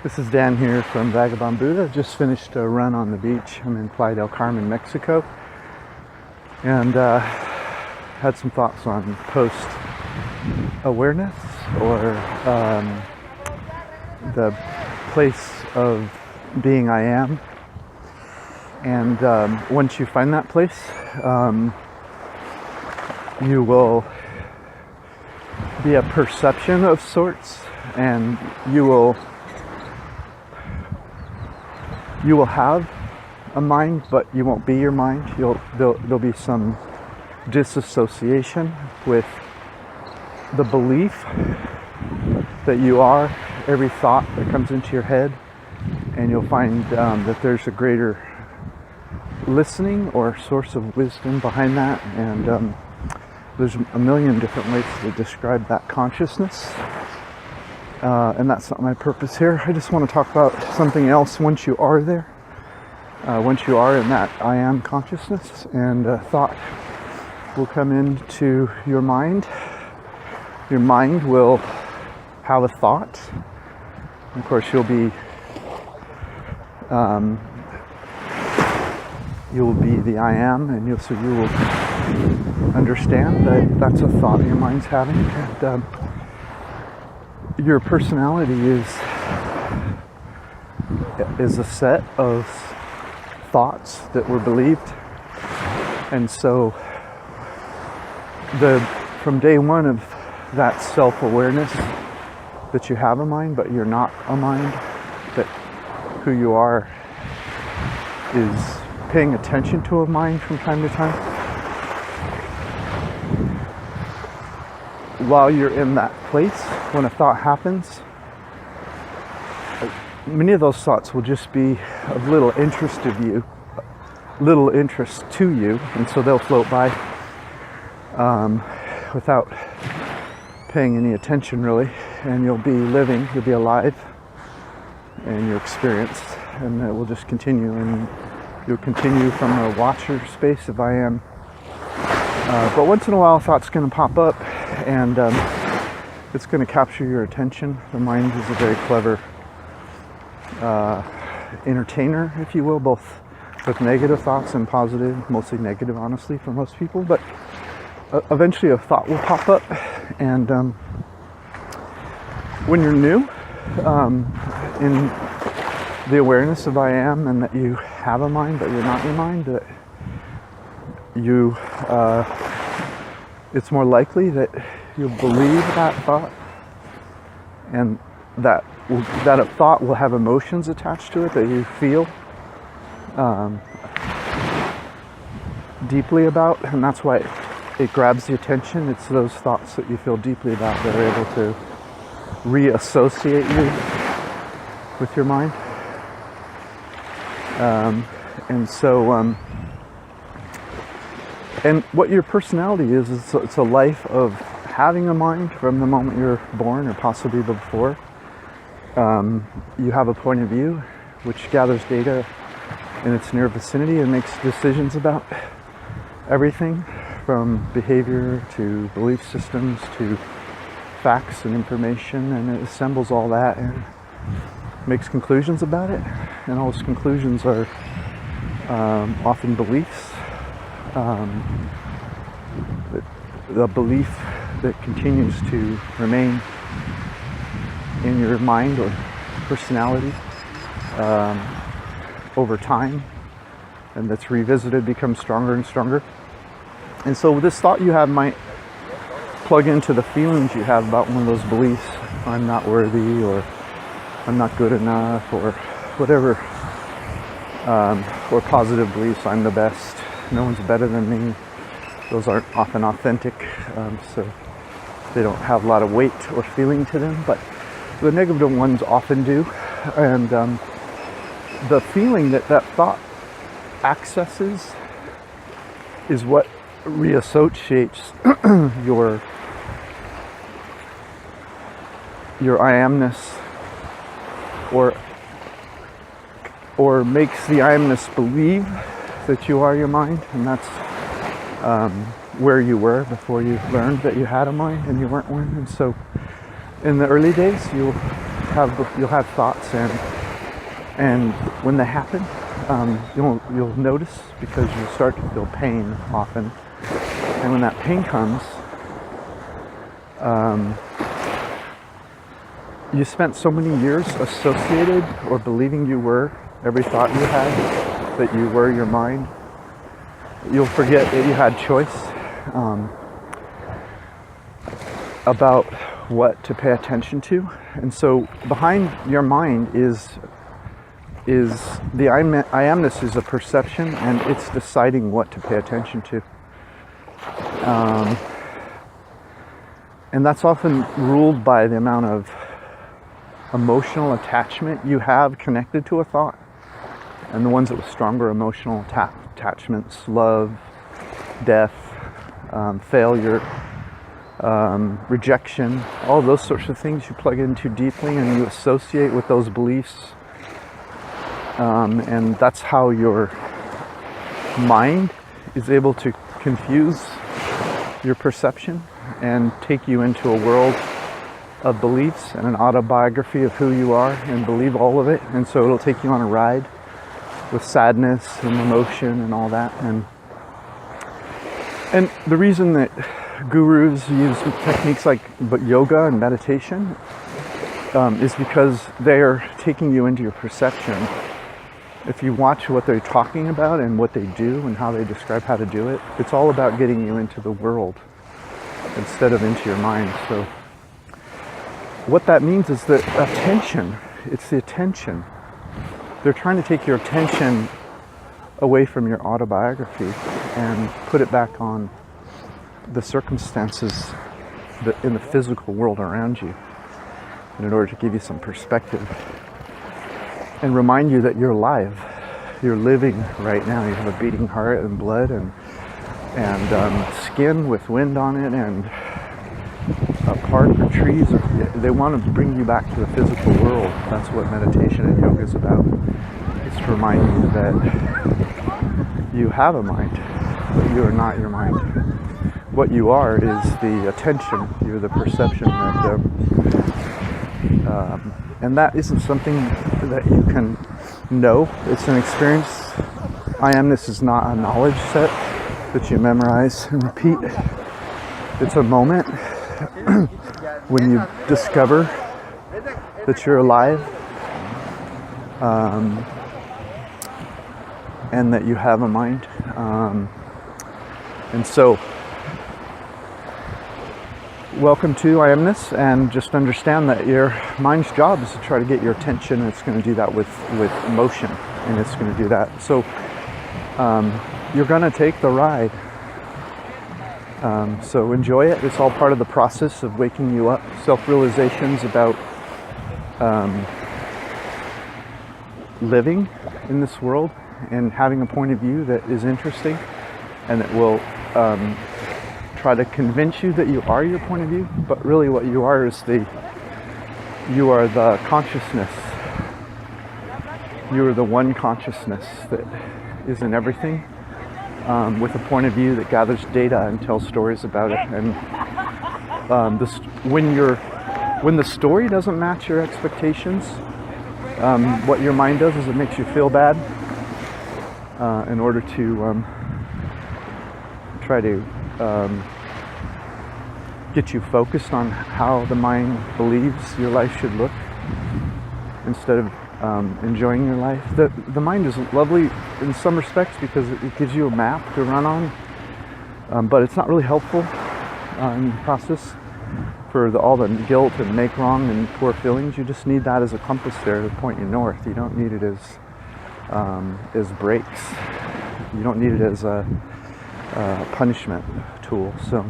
This is Dan here from Vagabond Buddha. Just finished a run on the beach. I'm in Playa del Carmen, Mexico, and had some thoughts on post-awareness, or the place of being I am. And once you find that place, you will be a perception of sorts, and you will have a mind, but you won't be your mind. There'll be some disassociation with the belief that you are every thought that comes into your head, and you'll find that there's a greater listening or source of wisdom behind that, and there's a million different ways to describe that consciousness. And that's not my purpose here. I just want to talk about something else once you are there. Once you are in that I am consciousness, and thought will come into your mind. Your mind will have a thought. Of course, you'll be the I am, and you will understand that that's a thought your mind's having. And your personality is a set of thoughts that were believed, and so from day one of that self-awareness that you have a mind, but you're not a mind, that who you are is paying attention to a mind from time to time. While you're in that place, when a thought happens, many of those thoughts will just be of little interest to you, and so they'll float by without paying any attention really, and you'll be alive, and your experience, and it will just continue, and you'll continue from a watcher space of I am. But once in a while, a thought's going to pop up, and it's going to capture your attention. The mind is a very clever entertainer, if you will, both with negative thoughts and positive, mostly negative, honestly, for most people. But eventually a thought will pop up, and when you're new in the awareness of I am, and that you have a mind, but you're not your mind, that it's more likely that you'll believe that thought, and that a thought will have emotions attached to it that you feel deeply about, and that's why it grabs the attention. It's those thoughts that you feel deeply about that are able to reassociate you with your mind. And so and what your personality is it's a life of having a mind from the moment you're born, or possibly before. You have a point of view which gathers data in its near vicinity and makes decisions about everything from behavior to belief systems to facts and information, and it assembles all that and makes conclusions about it, and all those conclusions are often beliefs. The belief that continues to remain in your mind or personality over time, and that's revisited, becomes stronger and stronger. And so this thought you have might plug into the feelings you have about one of those beliefs. I'm not worthy, or I'm not good enough, or whatever, or positive beliefs. I'm the best, no one's better than me. Those aren't often authentic, so they don't have a lot of weight or feeling to them, but the negative ones often do. And the feeling that thought accesses is what reassociates your I amness, or makes the I amness believe that you are your mind, and that's where you were before you learned that you had a mind and you weren't one. And so in the early days, you'll you'll have thoughts, and when they happen, you'll notice, because you'll start to feel pain often, and when that pain comes, you spent so many years associated or believing you were every thought you had, that you were your mind. You'll forget that you had choice about what to pay attention to. And so behind your mind is the I amness is a perception, and it's deciding what to pay attention to. And that's often ruled by the amount of emotional attachment you have connected to a thought. And the ones that with stronger emotional attachments, love, death, failure, rejection, all those sorts of things you plug into deeply and you associate with those beliefs. And that's how your mind is able to confuse your perception and take you into a world of beliefs and an autobiography of who you are, and believe all of it. And so it'll take you on a ride with sadness and emotion and all that. And the reason that gurus use techniques like yoga and meditation is because they're taking you into your perception. If you watch what they're talking about and what they do and how they describe how to do it, it's all about getting you into the world instead of into your mind. So what that means is that attention, it's the attention. They're trying to take your attention away from your autobiography and put it back on the circumstances in the physical world around you, in order to give you some perspective and remind you that you're alive. You're living right now. You have a beating heart and blood and skin with wind on it, and a park or trees. They want to bring you back to the physical world. That's what meditation and yoga is about. It's to remind you that you have a mind, but you are not your mind. What you are is the attention. You're the perception that, and that isn't something that you can know. It's an experience. I amness is not a knowledge set that you memorize and repeat. It's a moment when you discover that you're alive, and that you have a mind. And so, welcome to I amness, and just understand that your mind's job is to try to get your attention, and it's going to do that with emotion, and it's going to do that. So you're going to take the ride. So enjoy it. It's all part of the process of waking you up. Self-realizations about living in this world and having a point of view that is interesting and that will try to convince you that you are your point of view, but really what you are is you are the consciousness. You are the one consciousness that is in everything, with a point of view that gathers data and tells stories about it. And when the story doesn't match your expectations, what your mind does is it makes you feel bad in order to try to get you focused on how the mind believes your life should look instead of enjoying your life. The mind is lovely in some respects because it gives you a map to run on, but it's not really helpful in the process for all the guilt and make wrong and poor feelings. You just need that as a compass there to point you north. You don't need it as brakes. You don't need it as a punishment tool. So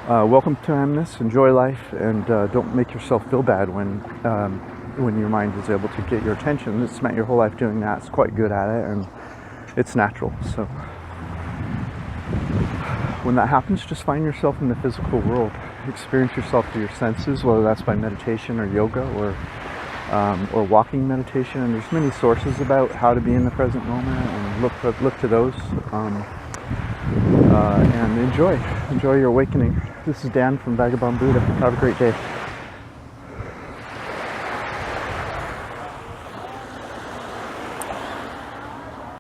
welcome to amness. Enjoy life, and don't make yourself feel bad when your mind is able to get your attention. It's spent your whole life doing that. It's quite good at it, and it's natural. So when that happens, just find yourself in the physical world. Experience yourself through your senses, whether that's by meditation or yoga or walking meditation. And there's many sources about how to be in the present moment, and look to those. And enjoy your awakening. This is Dan from Vagabond Buddha. Have a great day.